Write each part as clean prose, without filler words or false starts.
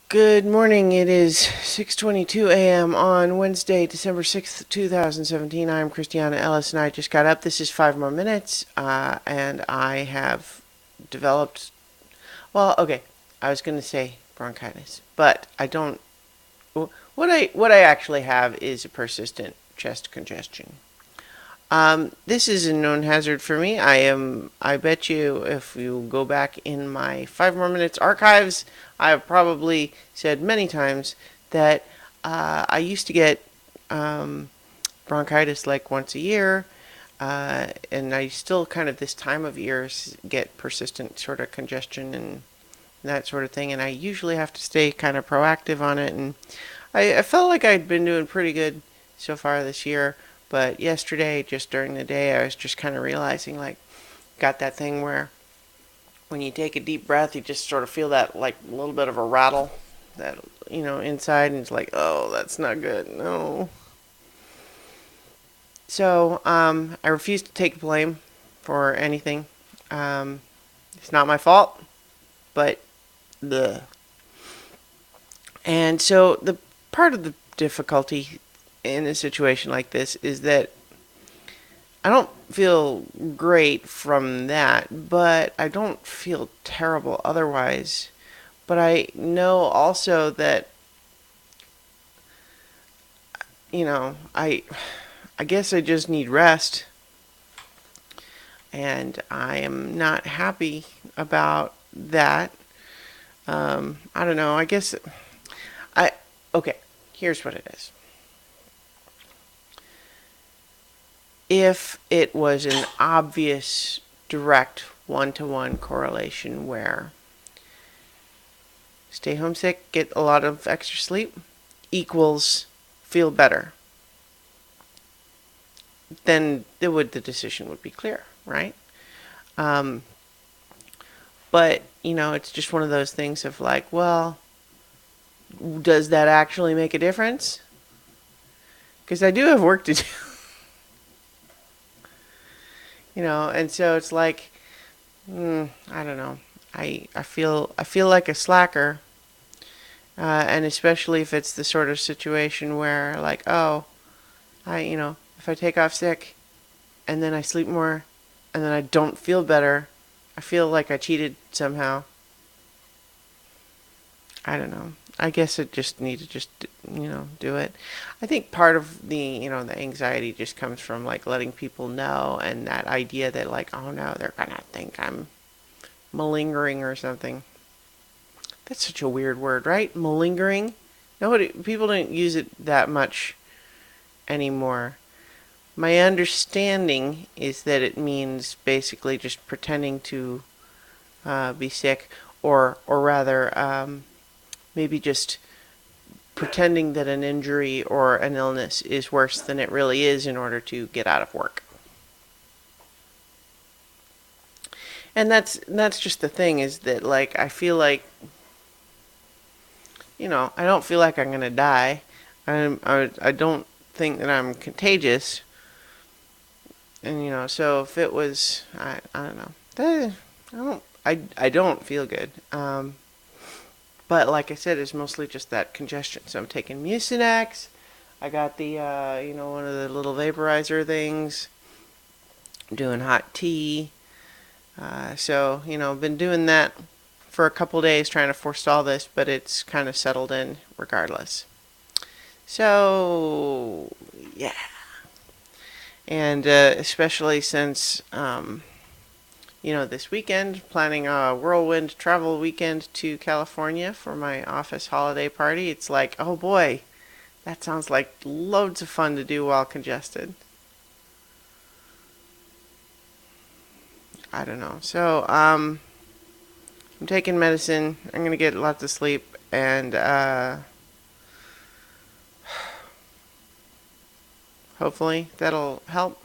Good morning. It is 6:22 a.m. on Wednesday, December 6th, 2017. I'm Christiana Ellis and I just got up. This is 5 more minutes, and I have developed, well, okay, I was going to say bronchitis, but I don't. What I actually have is a persistent chest congestion. This is a known hazard for me. I bet you if you go back in my 5 more minutes archives, I have probably said many times that I used to get um, bronchitis like once a year, and I still kind of this time of year get persistent sort of congestion and that sort of thing, and I usually have to stay kind of proactive on it, and I felt like I'd been doing pretty good so far this year, but yesterday, just during the day, I was just kind of realizing, like, got that thing where when you take a deep breath, you just sort of feel that, like, a little bit of a rattle that, inside, and it's like, oh, that's not good, no. So, I refuse to take blame for anything. Um, it's not my fault, but the and so the part of the difficulty in a situation like this is that I don't feel great from that, but I don't feel terrible otherwise. But I know also that, I guess I just need rest, and I am not happy about that. I don't know. I guess I okay, here's what it is. If it was an obvious, direct one-to-one correlation where stay homesick, get a lot of extra sleep equals feel better, then the decision would be clear, right? Um, but it's just one of those things of like, well, does that actually make a difference? Because I do have work to do, and so it's like, I don't know. I feel like a slacker, and especially if it's the sort of situation where like, oh, if I take off sick and then I sleep more and then I don't feel better, I feel like I cheated somehow. I don't know. I guess I just need to just do it. I think part of the anxiety just comes from like letting people know, and that idea that like, oh no, they're gonna think I'm malingering or something. That's such a weird word, right? Malingering. Nobody, people don't use it that much anymore. My understanding is that it means basically just pretending to be sick, or rather, maybe just pretending that an injury or an illness is worse than it really is in order to get out of work. And that's just the thing, is that like I feel like I don't feel like I'm gonna die. I don't think that I'm contagious, and so if it was, I don't know. I don't feel good. But like I said, it's mostly just that congestion. So I'm taking Mucinex. I got the one of the little vaporizer things. I'm doing hot tea. So been doing that for a couple days, trying to forestall this, but it's kind of settled in regardless. So yeah, and especially since this weekend, planning a whirlwind travel weekend to California for my office holiday party. It's like, oh boy, that sounds like loads of fun to do while congested. I don't know. So, I'm taking medicine. I'm gonna get lots of sleep, and hopefully that'll help.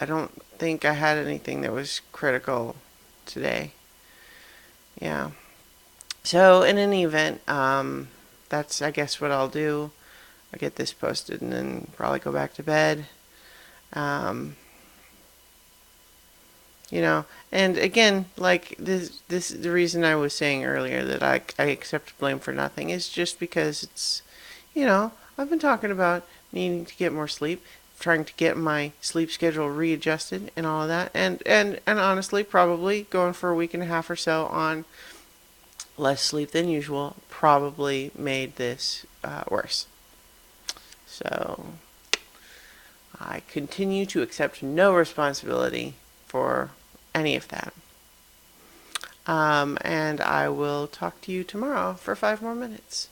I don't think I had anything that was critical today. Yeah. So in any event, that's I guess what I'll do. I'll get this posted and then probably go back to bed. Um, You know, and again, like this the reason I was saying earlier that I accept blame for nothing is just because it's, I've been talking about needing to get more sleep, trying to get my sleep schedule readjusted and all of that, and honestly, probably going for a week and a half or so on less sleep than usual probably made this worse. So I continue to accept no responsibility for any of that. And I will talk to you tomorrow for 5 more minutes.